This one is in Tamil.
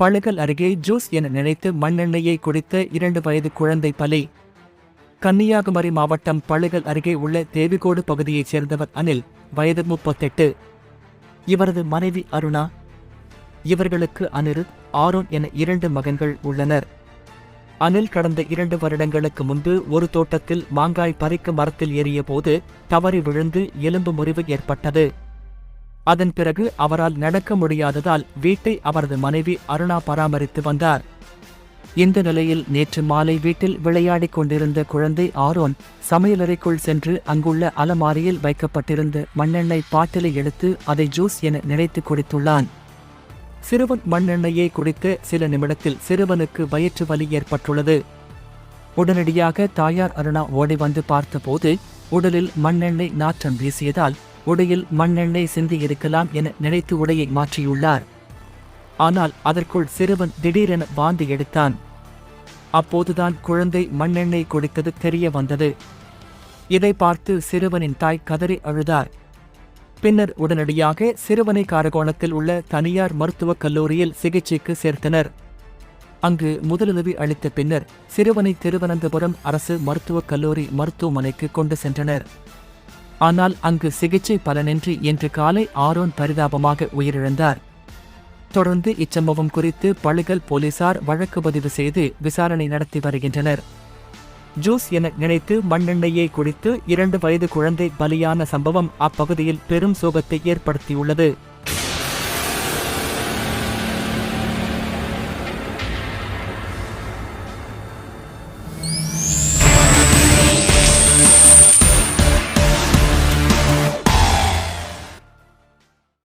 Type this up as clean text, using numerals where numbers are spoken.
பழுகல் அருகே ஜூஸ் என நினைத்து மண்ணெண்ணெயை குடித்த 2 வயது குழந்தை பலி. கன்னியாகுமரி மாவட்டம் பழுகல் அருகே உள்ள தேவிகோடு பகுதியைச் சேர்ந்தவர் அனில், வயது 38. இவரது மனைவி அருணா. இவர்களுக்கு அனிருத், ஆரோன் என 2 மகன்கள் உள்ளனர். அனில் கடந்த 2 வருடங்களுக்கு முன்பு ஒரு தோட்டத்தில் மாங்காய் பறிக்க மரத்தில் ஏறிய போது தவறி விழுந்து எலும்பு முறிவு ஏற்பட்டது. அதன் பிறகு அவரால் நடக்க முடியாததால் வீட்டை அவரது மனைவி அருணா பராமரித்து வந்தார். இந்த நிலையில் நேற்று மாலை வீட்டில் விளையாடிக் கொண்டிருந்த குழந்தை ஆரோன் சமையலறைக்குள் சென்று அங்குள்ள அலமாரியில் வைக்கப்பட்டிருந்த மண்ணெண்ணெய் பாட்டிலை எடுத்து அதை ஜூஸ் என நினைத்து குடித்துள்ளான். சிறுவன் மண்ணெண்ணெயை குடித்த சில நிமிடத்தில் சிறுவனுக்கு வயிற்று வலி ஏற்பட்டுள்ளது. உடனடியாக தாயார் அருணா ஓடி வந்து பார்த்தபோது உடலில் மண்ணெண்ணெய் நாற்றம் வீசியதால் உடையில் மண்ணெண்ணெய் சிந்தி இருக்கலாம் என நினைத்து உடையை மாற்றியுள்ளார். ஆனால் அதற்குள் சிறுவன் திடீரென வாந்தி எடுத்தான். அப்போதுதான் குழந்தை மண்ணெண்ணெய் குடித்தது தெரிய வந்தது. இதை பார்த்து சிறுவனின் தாய் கதறி அழுதார். பின்னர் உடனடியாக சிறுவனை காரகோணத்தில் உள்ள தனியார் மருத்துவக் கல்லூரியில் சிகிச்சைக்கு சேர்த்தனர். அங்கு முதலுதவி அளித்த பின்னர் சிறுவனை திருவனந்தபுரம் அரசு மருத்துவக் கல்லூரி மருத்துவமனைக்கு கொண்டு சென்றனர். ஆனால் அங்கு சிகிச்சை பலனின்றி இன்று காலை ஆரோன் பரிதாபமாக உயிரிழந்தார். தொடர்ந்து இச்சம்பவம் குறித்து பழுகல் போலீசார் வழக்கு பதிவு செய்து விசாரணை நடத்தி வருகின்றனர். ஜூஸ் என நினைத்து மண்ணெண்ணெயை குடித்து 2 வயது குழந்தை பலியான சம்பவம் அப்பகுதியில் பெரும் சோகத்தை ஏற்படுத்தியுள்ளது.